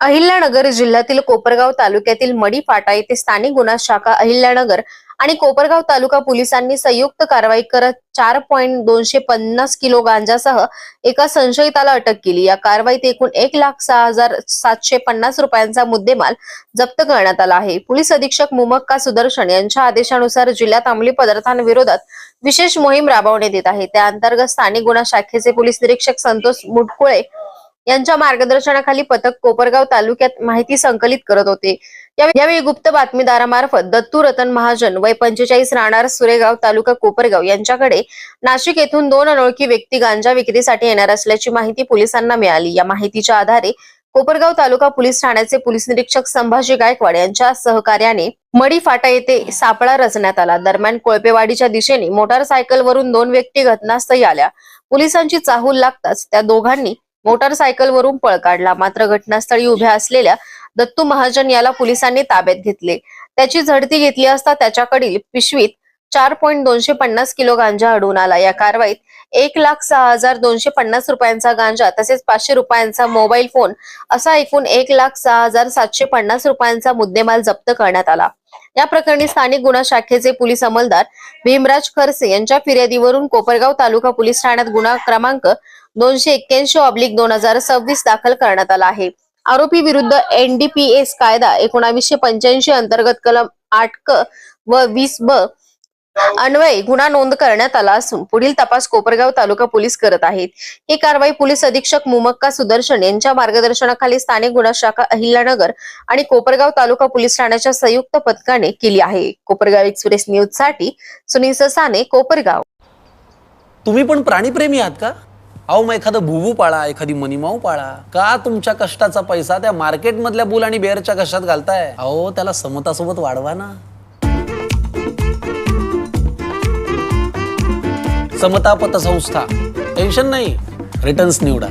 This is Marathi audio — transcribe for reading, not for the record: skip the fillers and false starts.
अहिल्यानगर जिल्ह्यातील कोपरगाव तालुक्यातील मडी फाटा येथे स्थानिक गुन्हा शाखा अहिल्यानगर आणि कोपरगाव तालुका पोलिसांनी संयुक्त कारवाई करत 4.250 किलो गांजासह एका संशयिताला अटक केली। या कारवाईत एकूण 1,06,750 रुपयांचा मुद्देमाल जप्त करण्यात आला आहे। पोलीस अधीक्षक मुमक्का सुदर्शन यांच्या आदेशानुसार जिल्ह्यात अंमली पदार्थांविरोधात विशेष मोहीम राबवण्यात येत आहे। त्या अंतर्गत स्थानिक गुन्हा शाखेचे पोलीस निरीक्षक संतोष मुटकुळे यांच्या मार्गदर्शनाखाली पथक कोपरगाव तालुक्यात माहिती संकलित करत होते। यावेळी गुप्त बातमीदारामार्फत दत्तू रतन महाजन वय 45 राहणार सुरेगाव तालुका कोपरगाव यांच्याकडे नाशिक येथून 2 अनोळखी व्यक्ती गांजा विक्रीसाठी येणार असल्याची माहिती पोलिसांना मिळाली। या माहितीच्या आधारे कोपरगाव तालुका पोलीस ठाण्याचे पोलीस निरीक्षक संभाजी गायकवाड यांच्या सहकार्याने मडी फाटा येथे सापळा रचण्यात आला। दरम्यान कोळपेवाडीच्या दिशेने मोटारसायकलवरून 2 व्यक्ती घटनास्थळी आल्या। पोलिसांची चाहूल लागताच त्या दोघांनी मोटारसायकलवरून पळ काढला। मात्र घटनास्थळी उभ्या असलेल्या दत्तू महाजन याला पोलिसांनी ताब्यात घेतले। त्याची झडती घेतली असता त्याच्याकडील पिशवीत 4.250 किलो गांजा आढळून आला। या कारवाईत 1,06,250 रुपयांचा गांजा तसेच 500 रुपयांचा मोबाईल फोन असा एकूण 1,06,750 रुपयांचा मुद्देमाल जप्त करण्यात आला। या प्रकरणी स्थानिक गुन्हा शाखेचे पोलीस अंमलदार भीमराज खरसे यांच्या फिर्यादीवरून कोपरगाव तालुका पोलीस ठाण्यात गुन्हा क्रमांक 281/2026 दाखल करण्यात आला आहे। आरोपी विरुद्ध NDPS कायदा 1985 अंतर्गत कलम 8 व 20 अन्वये गुन्हा नोंद करण्यात आला असून पुढील तपास कोपरगाव तालुका पोलीस करत आहेत। ही कारवाई पोलीस अधीक्षक मुमक्का सुदर्शन यांच्या मार्गदर्शनाखाली स्थानिक गुन्हा शाखा अहिल्यानगर आणि कोपरगाव तालुका पोलीस ठाण्याच्या संयुक्त पथकाने केली आहे। कोपरगाव एक्सप्रेस न्यूज साठी सुनील ससाने, कोपरगाव। तुम्ही पण प्राणीप्रेमी आहात का? अहो मग एखादं भुवू पाळा, एखादी मनीमाऊ पाळा। का तुमच्या कष्टाचा पैसा त्या मार्केट मधल्या बुल आणि बेअरच्या कशात घालताय? अहो त्याला समतासोबत वाढवा ना। समता पतसंस्था, टेन्शन नाही, रिटर्न्स निवडा।